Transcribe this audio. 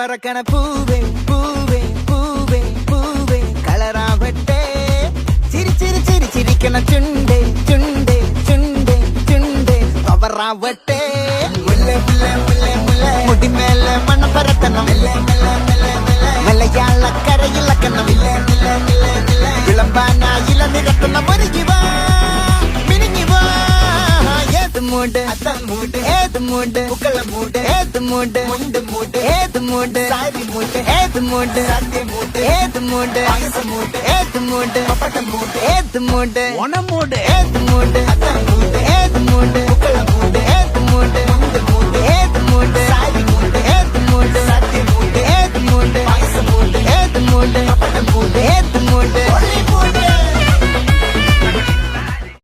பறக்கன பூவே பூவே பூவே பூவே கலராவட்டே சிரி சிரி சிரி சிரிக்கன சுண்டே சுண்டே சுண்டே சுண்டே பவராவட்டே முல்லை முல்லை முல்லை முல்லை முடி மேல மண்ண பறக்கணும் மலையாள கரையில் கண்ணம் விளம்பானா இள நிறக்கணும் மருகிவா மினுங்கிவா ஏது மூடு அதான் மூடு ஏது மூடு புக்கல மூடு ஏது மூடு முண்டு மூடு ஏது மூடு சாரி மூடு ஏது மூடு சத்திய மூடு ஏது மூடு பாயச மூடு ஏது மூடு பப்பட்ட மூடு ஏது மூடு ஒன மூடு ஏது மூடு அதான் மூடு ஏது மூடு புக்கல மூடு ஏது மூடு முண்டு மூடு ஏது மூடு சாரி மூடு ஏது மூடு சத்திய மூடு ஏது மூடு பாயச மூடு ஏது மூடு பப்பட்ட மூடு ஏது மூடு